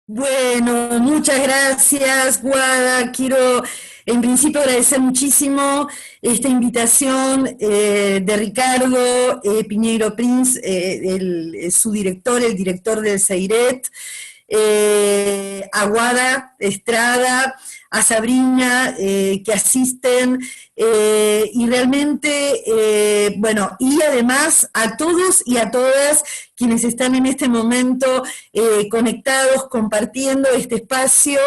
Bueno, muchas gracias, Guada. Quiero en principio agradecer muchísimo esta invitación de Ricardo Piñeiro Prince, su director, el director del CEIRET, a Guada Estrada, a Sabrina, que asisten, y realmente, bueno, y además a todos y a todas quienes están en este momento conectados, compartiendo este espacio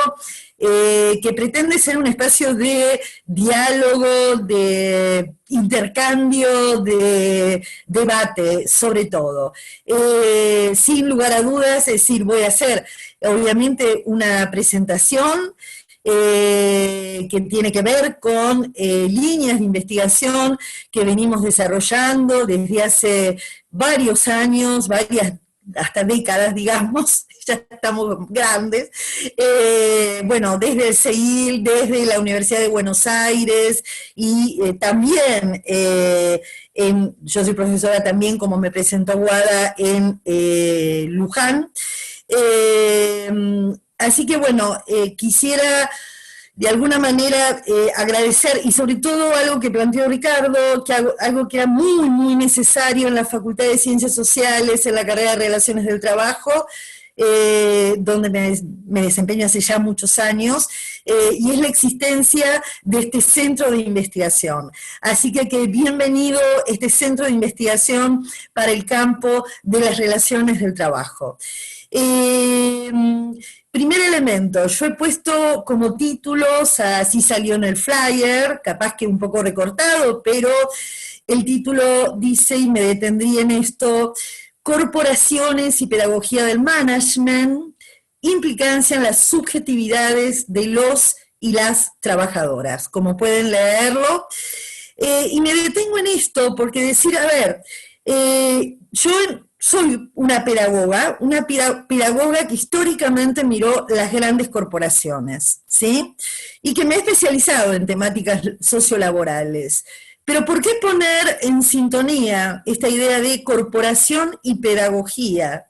que pretende ser un espacio de diálogo, de intercambio, de debate, sobre todo. Sin lugar a dudas, es decir, voy a hacer obviamente una presentación que tiene que ver con líneas de investigación que venimos desarrollando desde hace varios años, varias hasta décadas, digamos, ya estamos grandes, bueno, desde el CEIL, desde la Universidad de Buenos Aires, y también, yo soy profesora también, como me presentó Guada, en Luján. Eh, Así que bueno, quisiera de alguna manera agradecer, y sobre todo algo que planteó Ricardo, que algo que era muy, muy necesario en la Facultad de Ciencias Sociales, en la carrera de Relaciones del Trabajo, donde me desempeño hace ya muchos años, y es la existencia de este centro de investigación. Así que bienvenido este centro de investigación para el campo de las relaciones del trabajo. Eh, Primer elemento, yo he puesto como títulos, así salió en el flyer, capaz que un poco recortado, pero el título dice, y me detendría en esto, Corporaciones y Pedagogía del Management, implicancia en las subjetividades de los y las trabajadoras, como pueden leerlo. Y me detengo en esto porque decir, a ver, yo soy una pedagoga que históricamente miró las grandes corporaciones, ¿sí? Y que me he especializado en temáticas sociolaborales. Pero ¿por qué poner en sintonía esta idea de corporación y pedagogía?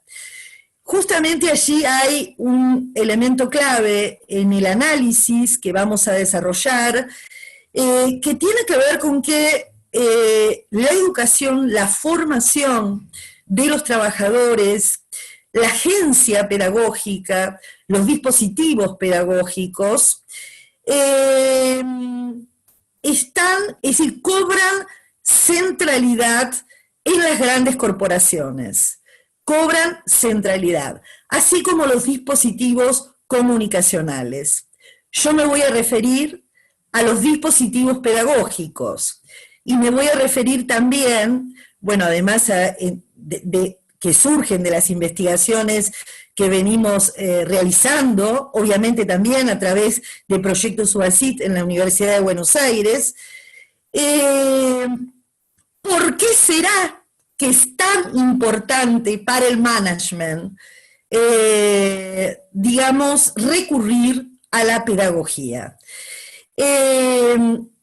Justamente allí hay un elemento clave en el análisis que vamos a desarrollar, que tiene que ver con que la educación, la formación de los trabajadores, la agencia pedagógica, los dispositivos pedagógicos, eh, están, es decir, cobran centralidad en las grandes corporaciones, cobran centralidad, así como los dispositivos comunicacionales. Yo me voy a referir a los dispositivos pedagógicos y me voy a referir también, bueno, además que surgen de las investigaciones que venimos realizando, obviamente también a través de proyectos UASIT en la Universidad de Buenos Aires. Eh, ¿Por qué será que es tan importante para el management, digamos, recurrir a la pedagogía? Eh,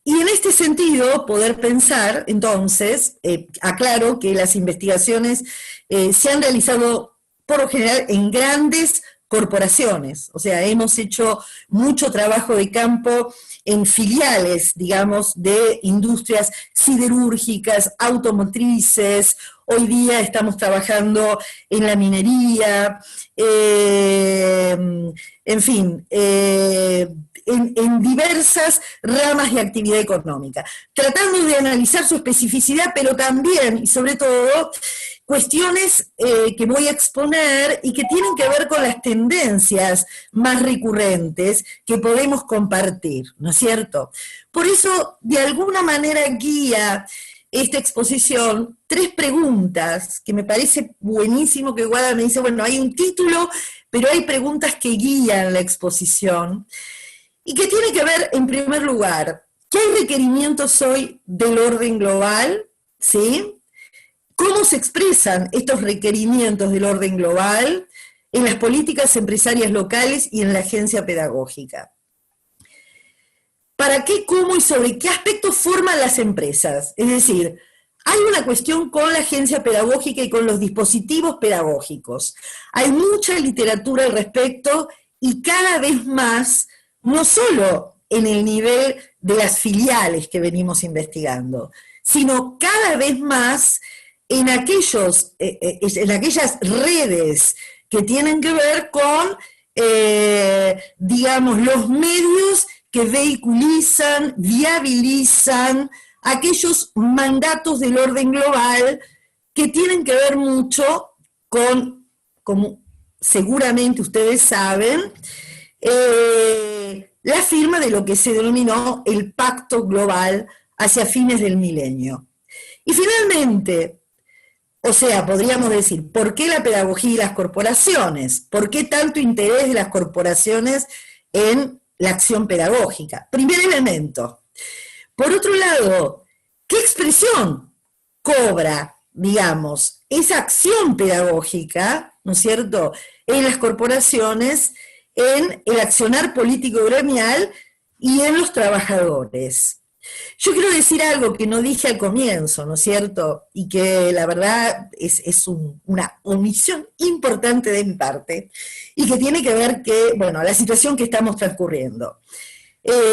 y en este sentido, poder pensar, entonces, aclaro que las investigaciones se han realizado por lo general en grandes corporaciones, o sea, hemos hecho mucho trabajo de campo en filiales, digamos, de industrias siderúrgicas, automotrices. Hoy día estamos trabajando en la minería, en fin, en diversas ramas de actividad económica, tratando de analizar su especificidad, pero también, y sobre todo, cuestiones que voy a exponer y que tienen que ver con las tendencias más recurrentes que podemos compartir, ¿no es cierto? Por eso, de alguna manera, guía esta exposición tres preguntas que me parece buenísimo que Guada me dice, bueno, hay un título, pero hay preguntas que guían la exposición y que tiene que ver, en primer lugar, ¿qué requerimientos hoy del orden global? ¿Sí? ¿Cómo se expresan estos requerimientos del orden global en las políticas empresarias locales y en la agencia pedagógica? ¿Para qué, cómo y sobre qué aspectos forman las empresas? Es decir, Hay una cuestión con la agencia pedagógica y con los dispositivos pedagógicos. Hay mucha literatura al respecto y cada vez más, no solo en el nivel de las filiales que venimos investigando, sino cada vez más en aquellas redes que tienen que ver con, digamos, los medios que vehiculizan, viabilizan aquellos mandatos del orden global que tienen que ver mucho con, como seguramente ustedes saben, la firma de lo que se denominó el Pacto Global hacia fines del milenio. Y finalmente, o sea, podríamos decir, ¿por qué la pedagogía y las corporaciones? ¿Por qué tanto interés de las corporaciones en la acción pedagógica? Primer elemento. Por otro lado, ¿qué expresión cobra, digamos, esa acción pedagógica, ¿no es cierto?, en las corporaciones, en el accionar político gremial y en los trabajadores? Yo quiero decir algo que no dije al comienzo, ¿no es cierto?, y que la verdad es una omisión importante de mi parte, y que tiene que ver que, bueno, la situación que estamos transcurriendo.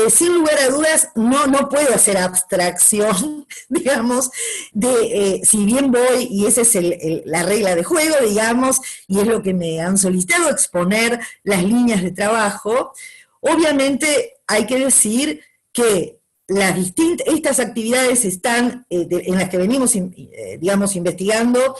Sin lugar a dudas, no puedo hacer abstracción, digamos, de, si bien voy, y esa es la regla de juego, digamos, y es lo que me han solicitado, exponer las líneas de trabajo, obviamente hay que decir que estas actividades están, en las que venimos, digamos, investigando,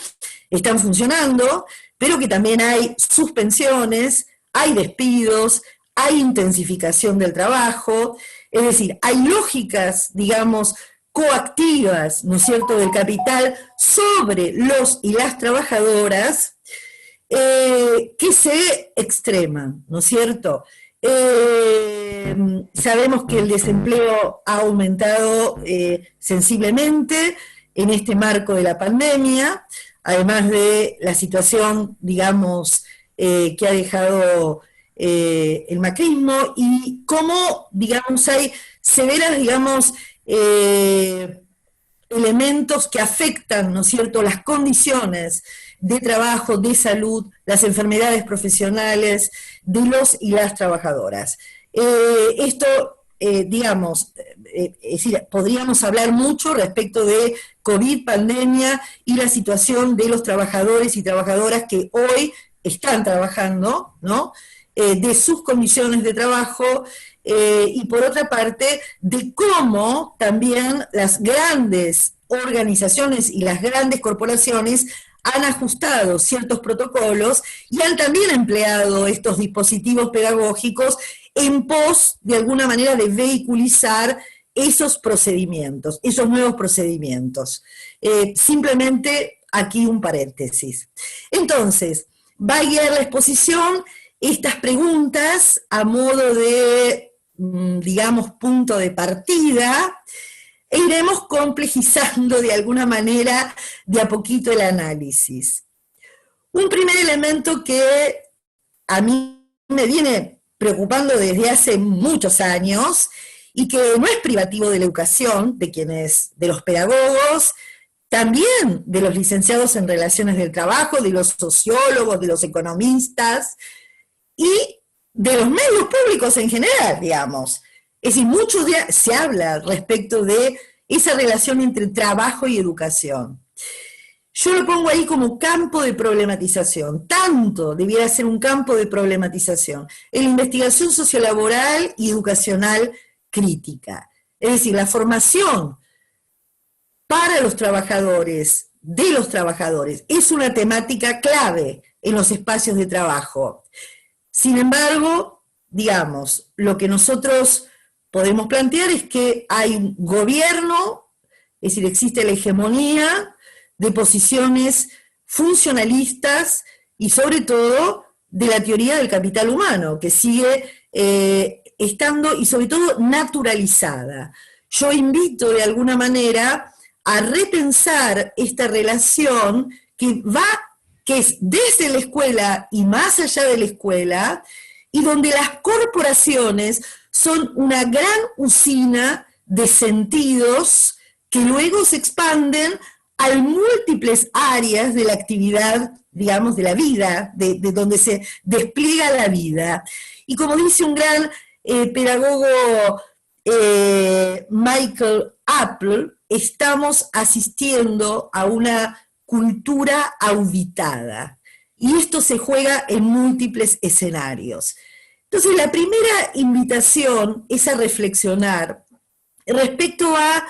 están funcionando, pero que también hay suspensiones, hay despidos, hay intensificación del trabajo, es decir, hay lógicas, digamos, coactivas, ¿no es cierto?, del capital sobre los y las trabajadoras que se extreman, ¿no es cierto? Sabemos que el desempleo ha aumentado sensiblemente en este marco de la pandemia, además de la situación, digamos, que ha dejado el macrismo, y cómo, digamos, hay severas, digamos, elementos que afectan, ¿no es cierto?, las condiciones de trabajo, de salud, las enfermedades profesionales de los y las trabajadoras. Esto, digamos, es decir, podríamos hablar mucho respecto de COVID, pandemia y la situación de los trabajadores y trabajadoras que hoy están trabajando, ¿no?, de sus condiciones de trabajo, y por otra parte, de cómo también las grandes organizaciones y las grandes corporaciones han ajustado ciertos protocolos y han también empleado estos dispositivos pedagógicos en pos, de alguna manera, de vehiculizar esos procedimientos, esos nuevos procedimientos. Simplemente aquí un paréntesis. Entonces, va a guiar la exposición estas preguntas a modo de, digamos, punto de partida, e iremos complejizando de alguna manera de a poquito el análisis. Un primer elemento que a mí me viene preocupando desde hace muchos años y que no es privativo de la educación, de los pedagogos, también de los licenciados en relaciones del trabajo, de los sociólogos, de los economistas y de los medios públicos en general, digamos. Es decir, mucho se habla respecto de esa relación entre trabajo y educación. Yo lo pongo ahí como campo de problematización, tanto debiera ser un campo de problematización en la investigación sociolaboral y educacional crítica. Es decir, la formación para los trabajadores, de los trabajadores, es una temática clave en los espacios de trabajo. Sin embargo, digamos, lo que nosotros podemos plantear es que hay un gobierno, es decir, existe la hegemonía de posiciones funcionalistas y sobre todo de la teoría del capital humano, que sigue estando y sobre todo naturalizada. Yo invito de alguna manera a repensar esta relación que es desde la escuela y más allá de la escuela, y donde las corporaciones son una gran usina de sentidos que luego se expanden a múltiples áreas de la actividad, digamos, de la vida, de donde se despliega la vida. Y como dice un gran pedagogo Michael Apple, estamos asistiendo a una cultura auditada. Y esto se juega en múltiples escenarios. Entonces, la primera invitación es a reflexionar respecto a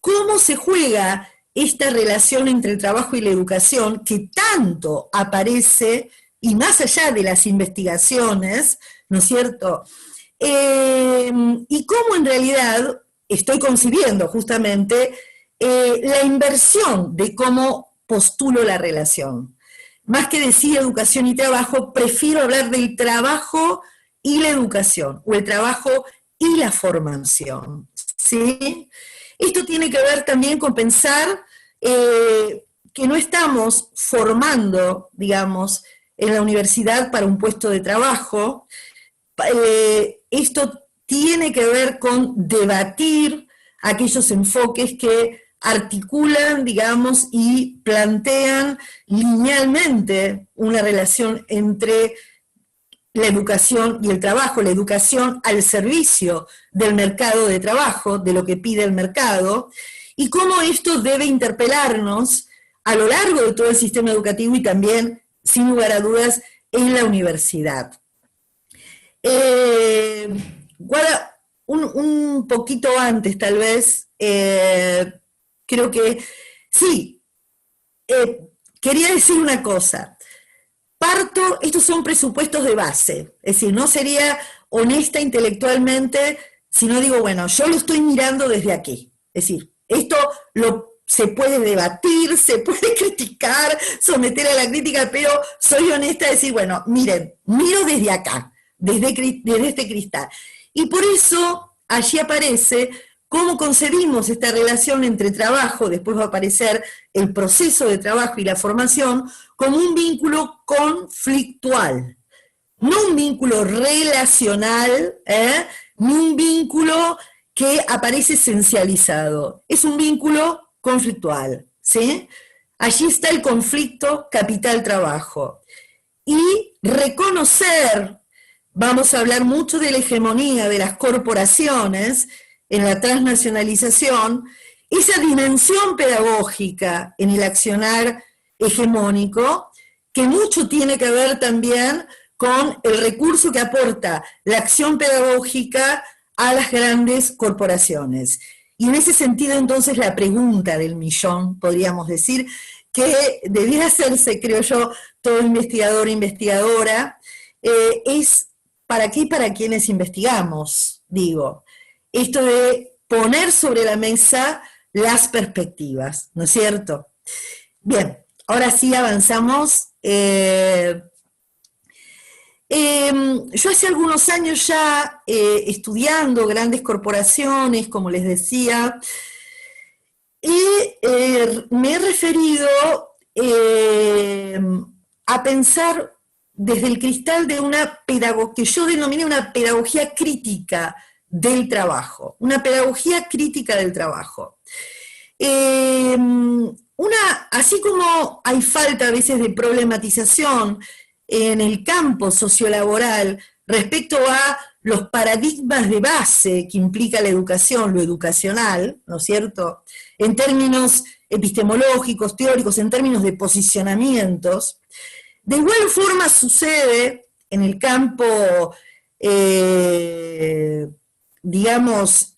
cómo se juega esta relación entre el trabajo y la educación que tanto aparece, y más allá de las investigaciones, ¿no es cierto? Y cómo en realidad estoy concibiendo justamente la inversión de cómo postulo la relación. Más que decir educación y trabajo, prefiero hablar del trabajo y la educación, o el trabajo y la formación, ¿sí? Esto tiene que ver también con pensar que no estamos formando, digamos, en la universidad para un puesto de trabajo. Esto tiene que ver con debatir aquellos enfoques que articulan, digamos, y plantean linealmente una relación entre la educación y el trabajo, la educación al servicio del mercado de trabajo, de lo que pide el mercado, y cómo esto debe interpelarnos a lo largo de todo el sistema educativo y también, sin lugar a dudas, en la universidad. Guarda, un poquito antes, tal vez, creo que sí, quería decir una cosa. Estos son presupuestos de base, es decir, no sería honesta intelectualmente si no digo, bueno, yo lo estoy mirando desde aquí. Es decir, esto se puede debatir, se puede criticar, someter a la crítica, pero soy honesta a decir, bueno, miren, miro desde acá, desde este cristal. Y por eso allí aparece cómo concebimos esta relación entre trabajo, después va a aparecer el proceso de trabajo y la formación, como un vínculo conflictual, no un vínculo relacional, ni un vínculo que aparece esencializado, es un vínculo conflictual, ¿sí? Allí está el conflicto capital-trabajo. Y reconocer, vamos a hablar mucho de la hegemonía de las corporaciones en la transnacionalización, esa dimensión pedagógica en el accionar hegemónico, que mucho tiene que ver también con el recurso que aporta la acción pedagógica a las grandes corporaciones. Y en ese sentido, entonces, la pregunta del millón, podríamos decir, que debiera hacerse, creo yo, todo investigador e investigadora, es ¿para qué y para quiénes investigamos? Digo, esto de poner sobre la mesa las perspectivas, ¿no es cierto? Bien, ahora sí avanzamos. Yo hace algunos años ya estudiando grandes corporaciones, como les decía, y me he referido a pensar desde el cristal de una pedagogía, que yo denominé una pedagogía crítica del trabajo, una pedagogía crítica del trabajo. Así como hay falta a veces de problematización en el campo sociolaboral respecto a los paradigmas de base que implica la educación, lo educacional, ¿no es cierto?, en términos epistemológicos, teóricos, en términos de posicionamientos, de igual forma sucede en el campo, digamos,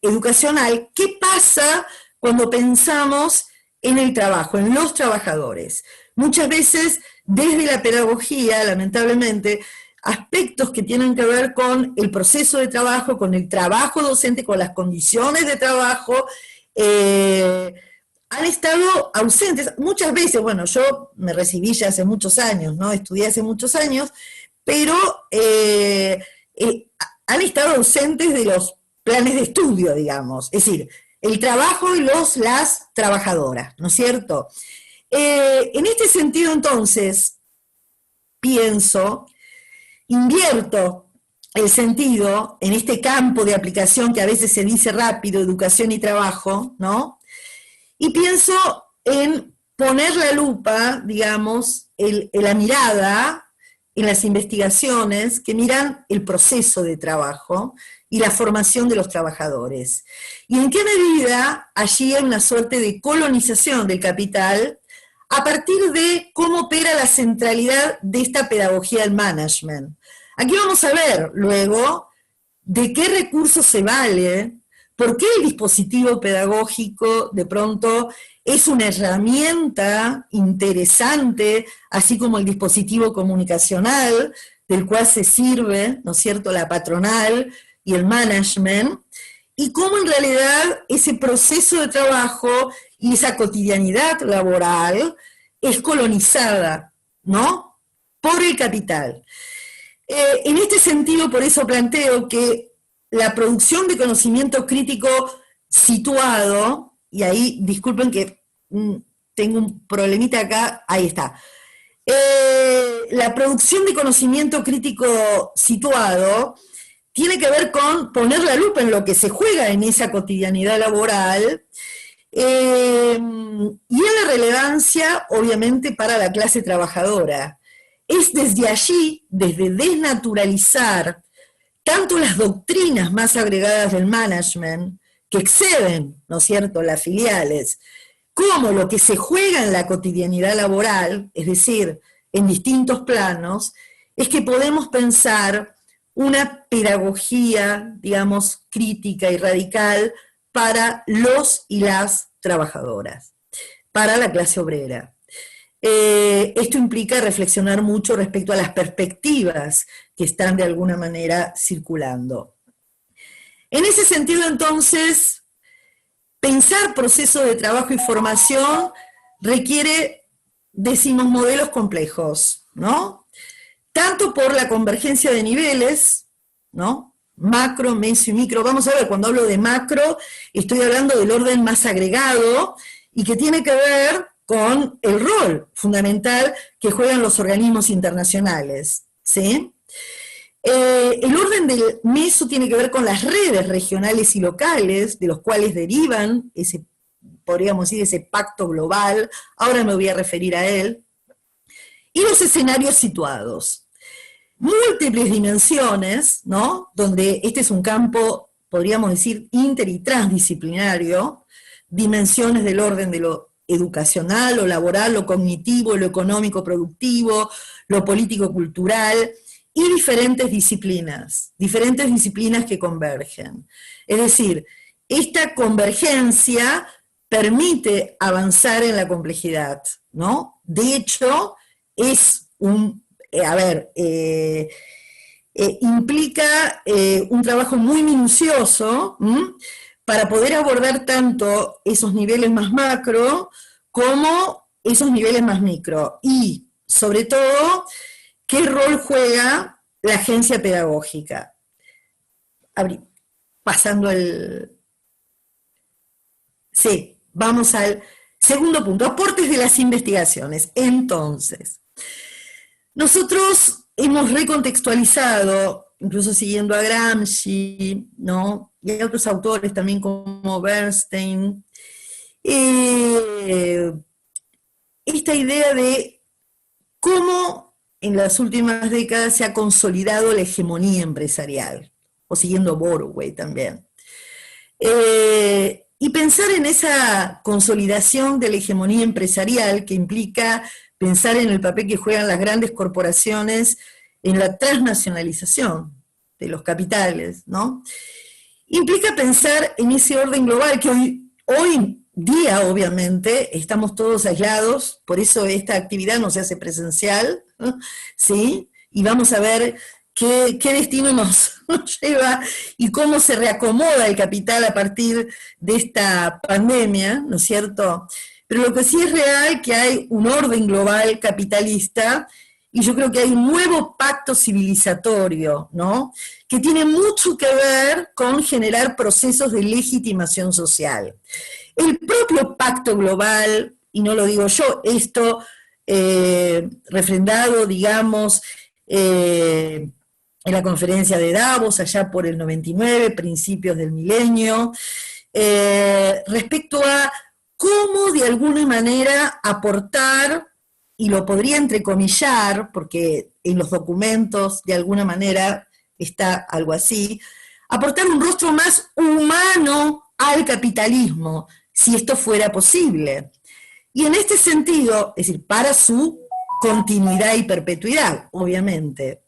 educacional. ¿Qué pasa cuando pensamos en el trabajo, en los trabajadores? Muchas veces, desde la pedagogía, lamentablemente, aspectos que tienen que ver con el proceso de trabajo, con el trabajo docente, con las condiciones de trabajo, han estado ausentes. Muchas veces, bueno, yo me recibí ya hace muchos años, ¿no? Estudié hace muchos años, pero han estado ausentes de los planes de estudio, digamos. Es decir, el trabajo y las trabajadoras, ¿no es cierto? En este sentido, entonces, invierto el sentido en este campo de aplicación que a veces se dice rápido, educación y trabajo, ¿no? y pienso en poner la lupa, digamos, la mirada en las investigaciones que miran el proceso de trabajo y la formación de los trabajadores. Y en qué medida allí hay una suerte de colonización del capital a partir de cómo opera la centralidad de esta pedagogía del management. Aquí vamos a ver luego de qué recursos se vale, por qué el dispositivo pedagógico de pronto es una herramienta interesante, así como el dispositivo comunicacional, del cual se sirve, ¿no es cierto?, la patronal y el management, y cómo en realidad ese proceso de trabajo y esa cotidianidad laboral es colonizada, ¿no?, por el capital. En este sentido, por eso planteo que la producción de conocimiento crítico situado, y ahí disculpen que tengo un problemita acá, ahí está. La producción de conocimiento crítico situado tiene que ver con poner la lupa en lo que se juega en esa cotidianidad laboral, y en la relevancia, obviamente, para la clase trabajadora. Es desde allí, desde desnaturalizar tanto las doctrinas más agregadas del management, que exceden, ¿no es cierto?, las filiales, como lo que se juega en la cotidianidad laboral, es decir, en distintos planos, es que podemos pensar una pedagogía, digamos, crítica y radical para los y las trabajadoras, para la clase obrera. Esto implica reflexionar mucho respecto a las perspectivas que están de alguna manera circulando. En ese sentido, entonces, pensar procesos de trabajo y formación requiere, decimos, modelos complejos, ¿no? Tanto por la convergencia de niveles, ¿no?, macro, meso y micro. Vamos a ver, cuando hablo de macro, estoy hablando del orden más agregado y que tiene que ver con el rol fundamental que juegan los organismos internacionales, ¿sí? El orden del meso tiene que ver con las redes regionales y locales, de los cuales derivan ese, podríamos decir, ese pacto global, ahora me voy a referir a él, y los escenarios situados. Múltiples dimensiones, ¿no?, donde este es un campo, podríamos decir, inter y transdisciplinario, dimensiones del orden de lo educacional, lo laboral, lo cognitivo, lo económico productivo, lo político cultural, y diferentes disciplinas que convergen. Es decir, esta convergencia permite avanzar en la complejidad, ¿no? De hecho, es implica un trabajo muy minucioso para poder abordar tanto esos niveles más macro como esos niveles más micro. Y, sobre todo, ¿qué rol juega la agencia pedagógica? Pasando al... Sí, vamos al segundo punto, aportes de las investigaciones. Entonces, nosotros hemos recontextualizado, incluso siguiendo a Gramsci, ¿no?, y a otros autores también como Bernstein, esta idea de cómo en las últimas décadas se ha consolidado la hegemonía empresarial, o siguiendo Boroway también. Y pensar en esa consolidación de la hegemonía empresarial que implica pensar en el papel que juegan las grandes corporaciones en la transnacionalización de los capitales, ¿no? Implica pensar en ese orden global que hoy día, obviamente, estamos todos aislados, por eso esta actividad no se hace presencial, ¿sí? Y vamos a ver qué destino nos lleva y cómo se reacomoda el capital a partir de esta pandemia, ¿no es cierto? Pero lo que sí es real que hay un orden global capitalista y yo creo que hay un nuevo pacto civilizatorio, ¿no?, que tiene mucho que ver con generar procesos de legitimación social. El propio pacto global, y no lo digo yo, esto refrendado, digamos, en la conferencia de Davos, allá por el 99, principios del milenio, respecto a cómo de alguna manera aportar, y lo podría entrecomillar, porque en los documentos de alguna manera está algo así, aportar un rostro más humano al capitalismo, si esto fuera posible. Y en este sentido, es decir, para su continuidad y perpetuidad, obviamente.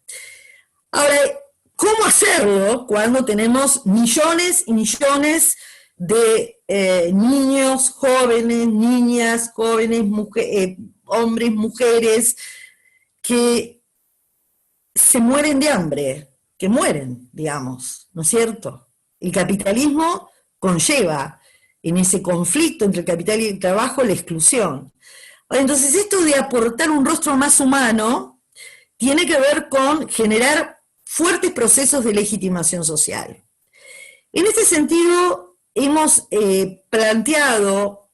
Ahora, ¿cómo hacerlo cuando tenemos millones y millones de niños, jóvenes, niñas, jóvenes, hombres, mujeres, que se mueren de hambre, que mueren, digamos, ¿no es cierto? El capitalismo conlleva en ese conflicto entre el capital y el trabajo la exclusión. Entonces, esto de aportar un rostro más humano tiene que ver con generar fuertes procesos de legitimación social. En este sentido, hemos planteado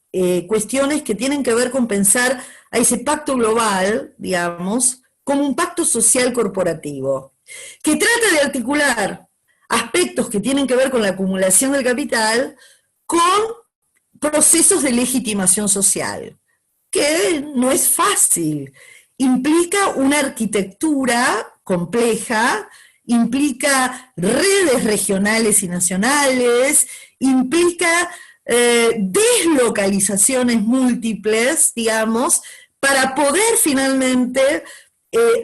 cuestiones que tienen que ver con pensar a ese pacto global, digamos, como un pacto social corporativo, que trata de articular aspectos que tienen que ver con la acumulación del capital con procesos de legitimación social, que no es fácil, implica una arquitectura compleja, implica redes regionales y nacionales, implica deslocalizaciones múltiples, digamos, para poder finalmente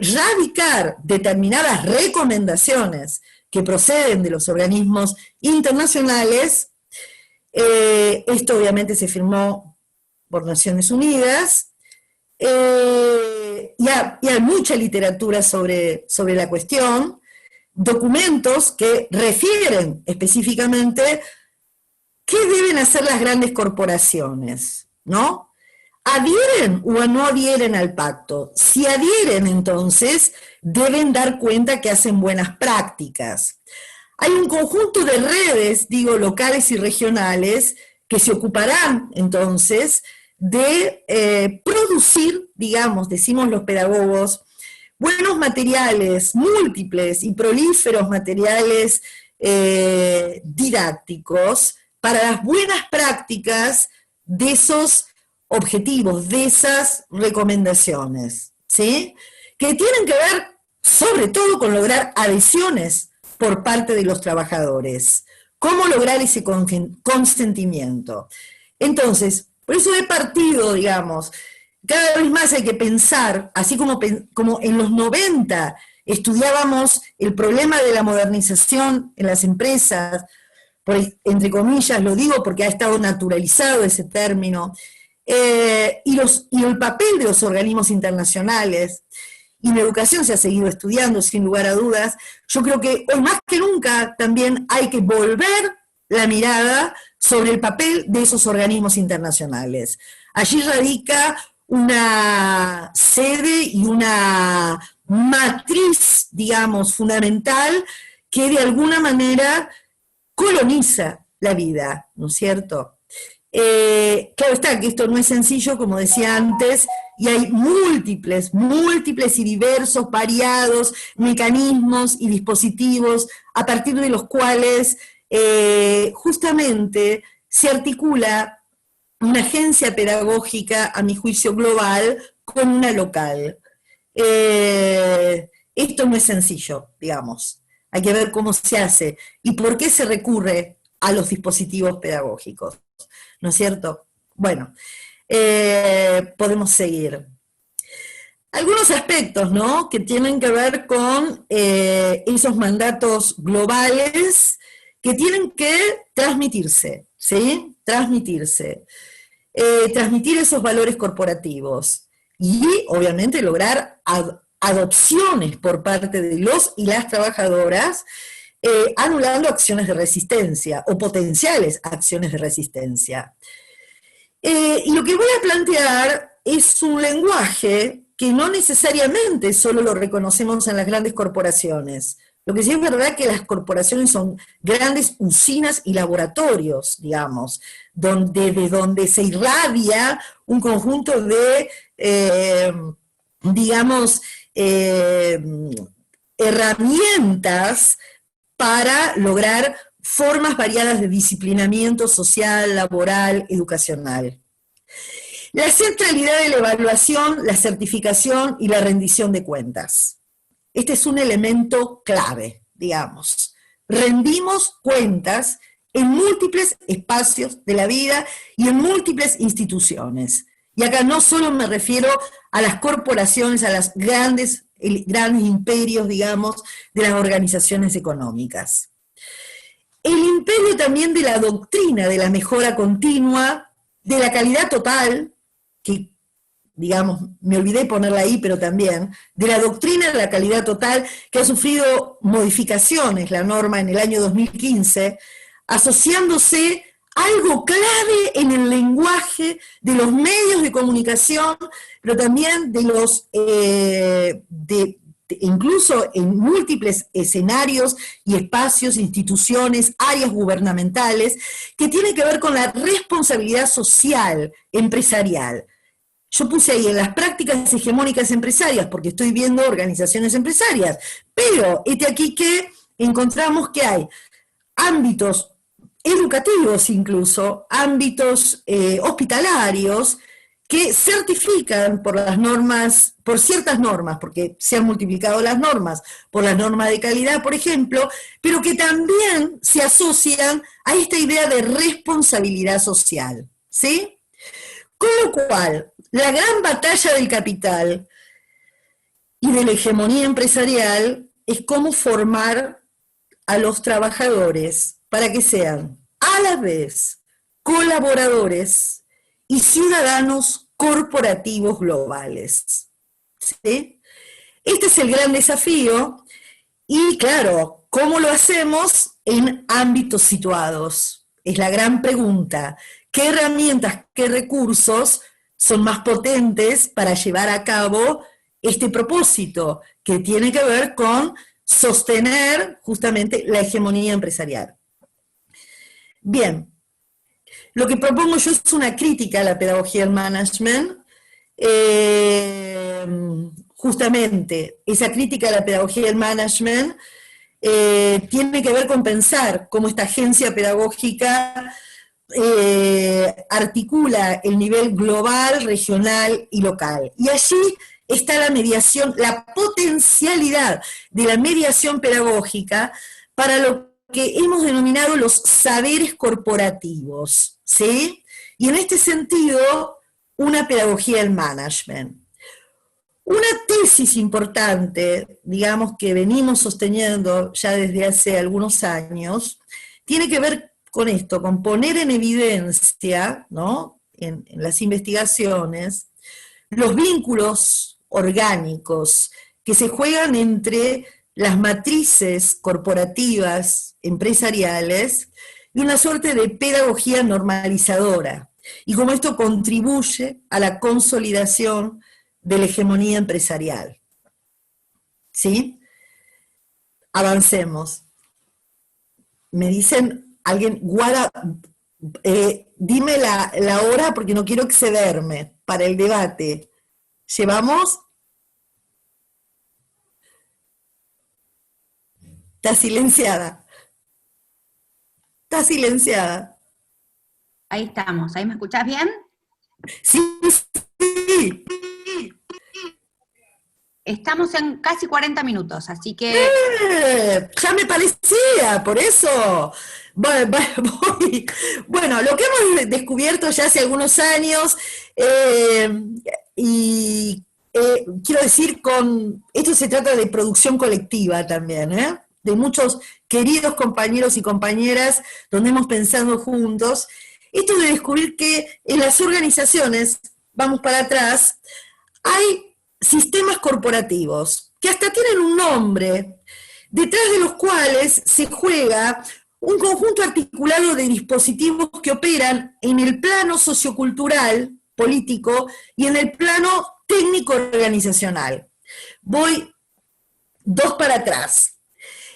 radicar determinadas recomendaciones que proceden de los organismos internacionales. Esto obviamente se firmó por Naciones Unidas, y hay mucha literatura sobre la cuestión, documentos que refieren específicamente qué deben hacer las grandes corporaciones, ¿no? ¿Adhieren o no adhieren al pacto? Si adhieren, entonces, deben dar cuenta que hacen buenas prácticas. Hay un conjunto de redes, digo, locales y regionales, que se ocuparán, entonces, de producir, digamos, decimos los pedagogos, buenos materiales, múltiples y prolíferos materiales didácticos para las buenas prácticas de esos objetivos, de esas recomendaciones, ¿sí? Que tienen que ver sobre todo con lograr adhesiones por parte de los trabajadores. ¿Cómo lograr ese consentimiento? Entonces, por eso he partido, digamos, cada vez más hay que pensar, así como en los 90 estudiábamos el problema de la modernización en las empresas, entre comillas lo digo porque ha estado naturalizado ese término, y el papel de los organismos internacionales, y la educación se ha seguido estudiando sin lugar a dudas. Yo creo que hoy más que nunca también hay que volver la mirada sobre el papel de esos organismos internacionales. Allí radica una sede y una matriz, digamos, fundamental que de alguna manera coloniza la vida, ¿no es cierto? Claro está que esto no es sencillo, como decía antes, y hay múltiples y diversos, variados mecanismos y dispositivos a partir de los cuales justamente se articula una agencia pedagógica, a mi juicio global, con una local. Esto no es sencillo, digamos. Hay que ver cómo se hace y por qué se recurre a los dispositivos pedagógicos, ¿no es cierto? Bueno, podemos seguir. Algunos aspectos, ¿no?, que tienen que ver con esos mandatos globales que tienen que transmitirse, ¿sí? Transmitir esos valores corporativos y, obviamente, lograr adopciones por parte de los y las trabajadoras, anulando acciones de resistencia o potenciales acciones de resistencia. Y lo que voy a plantear es un lenguaje que no necesariamente solo lo reconocemos en las grandes corporaciones. Lo que sí es verdad que las corporaciones son grandes usinas y laboratorios, digamos, de donde se irradia un conjunto de, digamos, herramientas para lograr formas variadas de disciplinamiento social, laboral, educacional. La centralidad de la evaluación, la certificación y la rendición de cuentas. Este es un elemento clave, digamos. Rendimos cuentas en múltiples espacios de la vida y en múltiples instituciones. Y acá no solo me refiero a las corporaciones, a los grandes imperios, digamos, de las organizaciones económicas. El imperio también de la doctrina de la mejora continua, de la calidad total, que, digamos, me olvidé ponerla ahí, pero también, de la doctrina de la calidad total, que ha sufrido modificaciones, la norma en el año 2015, asociándose algo clave en el lenguaje de los medios de comunicación, pero también de los, incluso en múltiples escenarios y espacios, instituciones, áreas gubernamentales, que tiene que ver con la responsabilidad social, empresarial. Yo puse ahí en las prácticas hegemónicas empresarias, porque estoy viendo organizaciones empresarias, pero aquí que encontramos que hay ámbitos educativos incluso, ámbitos hospitalarios, que certifican por las normas, por ciertas normas, porque se han multiplicado las normas, por las normas de calidad, por ejemplo, pero que también se asocian a esta idea de responsabilidad social, ¿sí? Con lo cual, la gran batalla del capital y de la hegemonía empresarial es cómo formar a los trabajadores para que sean a la vez colaboradores y ciudadanos corporativos globales. ¿Sí? Este es el gran desafío y claro, ¿cómo lo hacemos en ámbitos situados? Es la gran pregunta. ¿Qué herramientas, qué recursos son más potentes para llevar a cabo este propósito que tiene que ver con sostener justamente la hegemonía empresarial? Bien, lo que propongo yo es una crítica a la pedagogía del management. Justamente, esa crítica a la pedagogía del management tiene que ver con pensar cómo esta agencia pedagógica articula el nivel global, regional y local. Y allí está la mediación, la potencialidad de la mediación pedagógica para lo que hemos denominado los saberes corporativos, ¿sí? Y en este sentido, una pedagogía del management. Una tesis importante, digamos, que venimos sosteniendo ya desde hace algunos años, tiene que ver con esto, con poner en evidencia, ¿no?, en las investigaciones, los vínculos orgánicos que se juegan entre las matrices corporativas, empresariales, y una suerte de pedagogía normalizadora, y cómo esto contribuye a la consolidación de la hegemonía empresarial. ¿Sí? Avancemos. Me dicen, alguien, Guada, dime la hora porque no quiero excederme para el debate. ¿Llevamos? Está silenciada. Está silenciada. Ahí estamos. ¿Ahí me escuchás bien? Sí, sí. Estamos en casi 40 minutos, así que... Ya me parecía, por eso. Bueno, lo que hemos descubierto ya hace algunos años, y quiero decir, esto se trata de producción colectiva también, de muchos queridos compañeros y compañeras, donde hemos pensado juntos, esto de descubrir que en las organizaciones, vamos para atrás, hay sistemas corporativos, que hasta tienen un nombre, detrás de los cuales se juega un conjunto articulado de dispositivos que operan en el plano sociocultural, político, y en el plano técnico-organizacional. Voy 2 para atrás.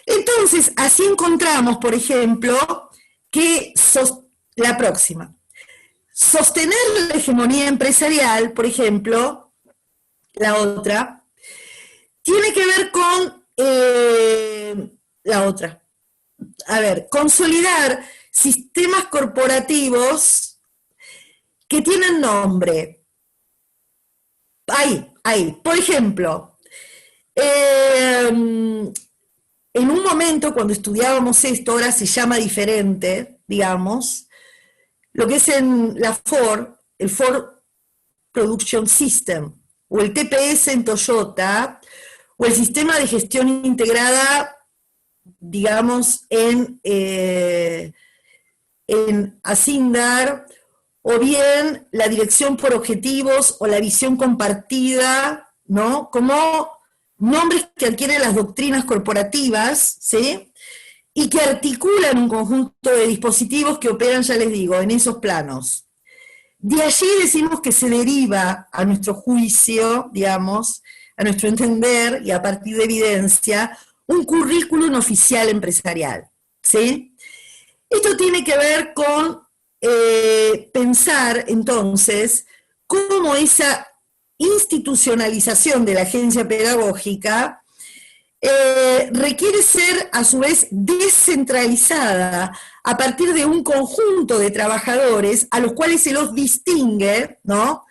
Entonces, así encontramos, por ejemplo, que la próxima. Sostener la hegemonía empresarial, por ejemplo, la otra, tiene que ver con la otra. A ver, consolidar sistemas corporativos que tienen nombre. Por ejemplo, en un momento cuando estudiábamos esto, ahora se llama diferente, digamos, lo que es en la Ford, el Ford Production System, o el TPS en Toyota, o el sistema de gestión integrada, digamos, en Asindar, o bien la dirección por objetivos o la visión compartida, ¿no? Como nombres que adquieren las doctrinas corporativas, ¿sí? Y que articulan un conjunto de dispositivos que operan, ya les digo, en esos planos. De allí decimos que se deriva a nuestro juicio, digamos, a nuestro entender y a partir de evidencia, un currículum oficial empresarial, ¿sí? Esto tiene que ver con pensar entonces cómo esa institucionalización de la agencia pedagógica requiere ser a su vez descentralizada a partir de un conjunto de trabajadores a los cuales se los distingue, ¿no?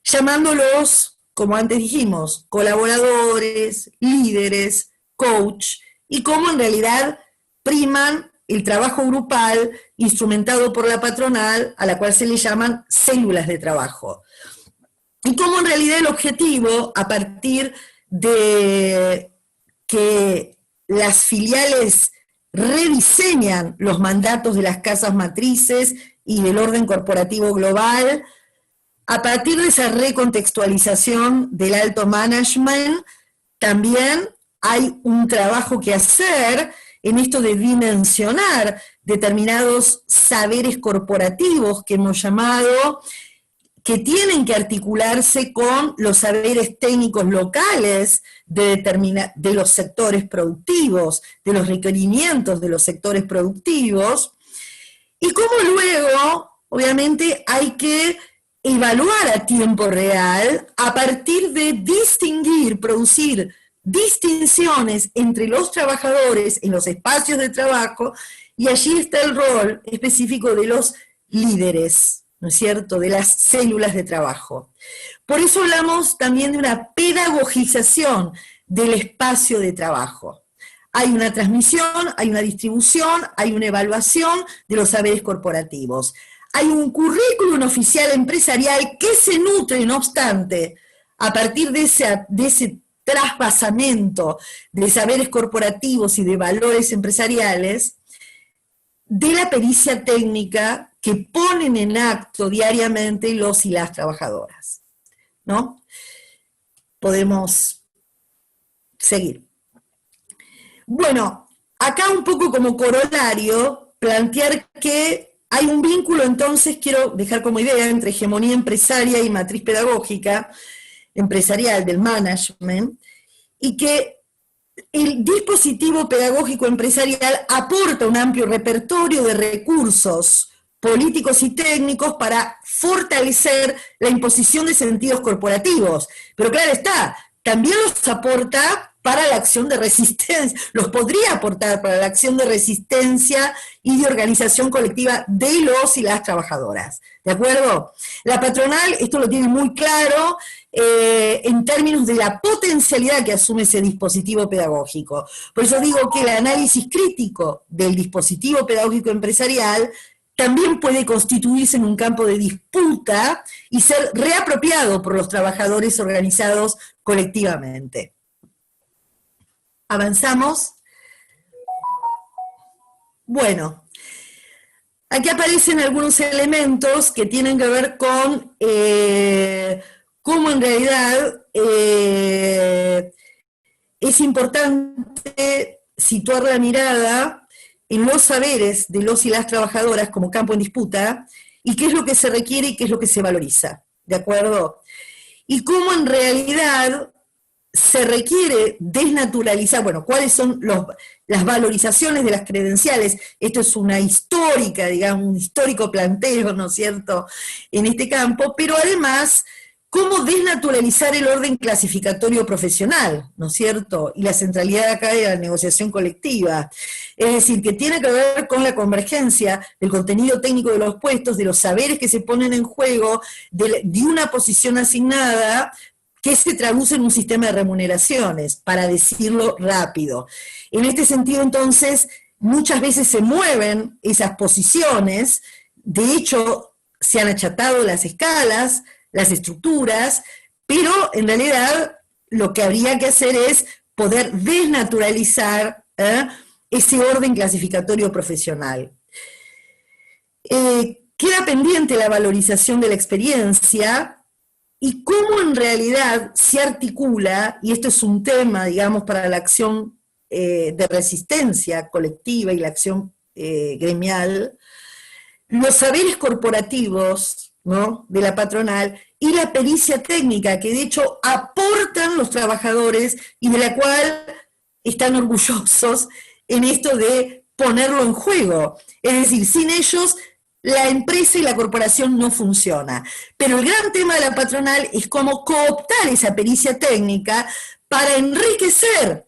Llamándolos, como antes dijimos, colaboradores, líderes, coach, y cómo en realidad priman el trabajo grupal instrumentado por la patronal, a la cual se le llaman células de trabajo. Y cómo en realidad el objetivo, a partir de que las filiales rediseñan los mandatos de las casas matrices y del orden corporativo global, a partir de esa recontextualización del alto management, también hay un trabajo que hacer en esto de dimensionar determinados saberes corporativos que hemos llamado, que tienen que articularse con los saberes técnicos locales de los sectores productivos, de los requerimientos de los sectores productivos, y cómo luego, obviamente, hay que evaluar a tiempo real a partir de distinguir, producir distinciones entre los trabajadores en los espacios de trabajo, y allí está el rol específico de los líderes, ¿no es cierto?, de las células de trabajo. Por eso hablamos también de una pedagogización del espacio de trabajo. Hay una transmisión, hay una distribución, hay una evaluación de los saberes corporativos. Hay un currículum oficial empresarial que se nutre, no obstante, a partir de ese traspasamiento de saberes corporativos y de valores empresariales, de la pericia técnica que ponen en acto diariamente los y las trabajadoras, ¿no? Podemos seguir. Bueno, acá un poco como corolario, plantear que hay un vínculo, entonces, quiero dejar como idea, entre hegemonía empresaria y matriz pedagógica, empresarial del management, y que el dispositivo pedagógico empresarial aporta un amplio repertorio de recursos políticos y técnicos para fortalecer la imposición de sentidos corporativos. Pero claro está, también los aporta para la acción de resistencia, los podría aportar para la acción de resistencia y de organización colectiva de los y las trabajadoras. ¿De acuerdo? La patronal, esto lo tiene muy claro, en términos de la potencialidad que asume ese dispositivo pedagógico. Por eso digo que el análisis crítico del dispositivo pedagógico empresarial también puede constituirse en un campo de disputa y ser reapropiado por los trabajadores organizados colectivamente. ¿Avanzamos? Bueno, aquí aparecen algunos elementos que tienen que ver con cómo en realidad es importante situar la mirada en los saberes de los y las trabajadoras como campo en disputa, y qué es lo que se requiere y qué es lo que se valoriza, ¿de acuerdo? Y cómo en realidad se requiere desnaturalizar, bueno, cuáles son las valorizaciones de las credenciales. Esto es una histórica, digamos, un histórico planteo, ¿no es cierto?, en este campo, pero además cómo desnaturalizar el orden clasificatorio profesional, ¿no es cierto? Y la centralidad acá de la negociación colectiva. Es decir, que tiene que ver con la convergencia del contenido técnico de los puestos, de los saberes que se ponen en juego, de una posición asignada, que se traduce en un sistema de remuneraciones, para decirlo rápido. En este sentido, entonces, muchas veces se mueven esas posiciones, de hecho, se han achatado las escalas, las estructuras, pero en realidad lo que habría que hacer es poder desnaturalizar ese orden clasificatorio profesional. Queda pendiente la valorización de la experiencia y cómo en realidad se articula, y esto es un tema, digamos, para la acción de resistencia colectiva y la acción gremial, los saberes corporativos, ¿no?, de la patronal y la pericia técnica que de hecho aportan los trabajadores y de la cual están orgullosos en esto de ponerlo en juego. Es decir, sin ellos la empresa y la corporación no funciona. Pero el gran tema de la patronal es cómo cooptar esa pericia técnica para enriquecer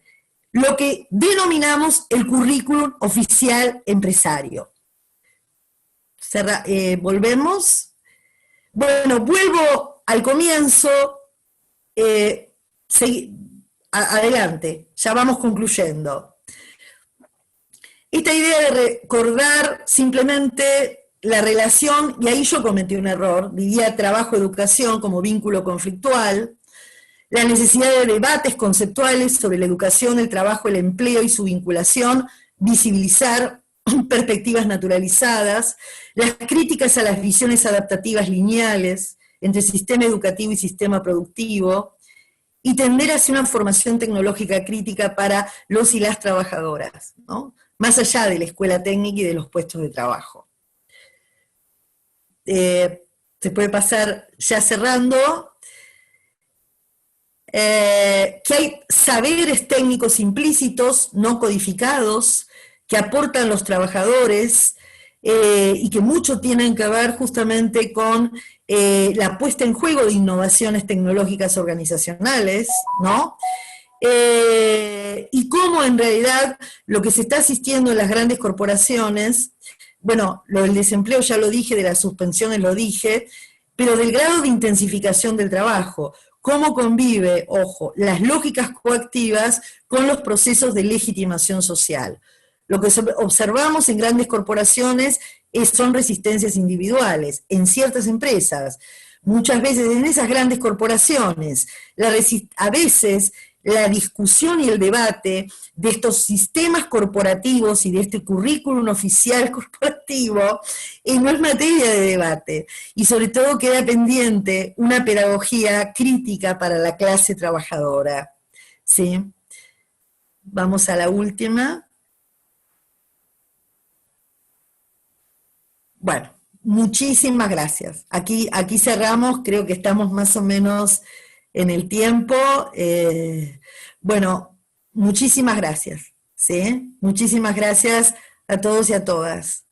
lo que denominamos el currículum oficial empresario. Volvemos. Bueno, vuelvo al comienzo. Adelante, ya vamos concluyendo. Esta idea de recordar simplemente la relación, y ahí yo cometí un error, diría trabajo-educación como vínculo conflictual, la necesidad de debates conceptuales sobre la educación, el trabajo, el empleo y su vinculación, visibilizar perspectivas naturalizadas, las críticas a las visiones adaptativas lineales entre sistema educativo y sistema productivo, y tender hacia una formación tecnológica crítica para los y las trabajadoras, ¿no?, más allá de la escuela técnica y de los puestos de trabajo. Se puede pasar, ya cerrando, que hay saberes técnicos implícitos, no codificados, que aportan los trabajadores, y que mucho tienen que ver justamente con la puesta en juego de innovaciones tecnológicas organizacionales, ¿no? Y cómo en realidad lo que se está asistiendo en las grandes corporaciones, bueno, lo del desempleo ya lo dije, de las suspensiones lo dije, pero del grado de intensificación del trabajo, cómo convive, ojo, las lógicas coactivas con los procesos de legitimación social. Lo que observamos en grandes corporaciones son resistencias individuales. En ciertas empresas, muchas veces en esas grandes corporaciones, a veces la discusión y el debate de estos sistemas corporativos y de este currículum oficial corporativo no es materia de debate. Y sobre todo queda pendiente una pedagogía crítica para la clase trabajadora. ¿Sí? Vamos a la última. Bueno, muchísimas gracias. Aquí cerramos, creo que estamos más o menos en el tiempo. Bueno, muchísimas gracias, ¿sí? Muchísimas gracias a todos y a todas.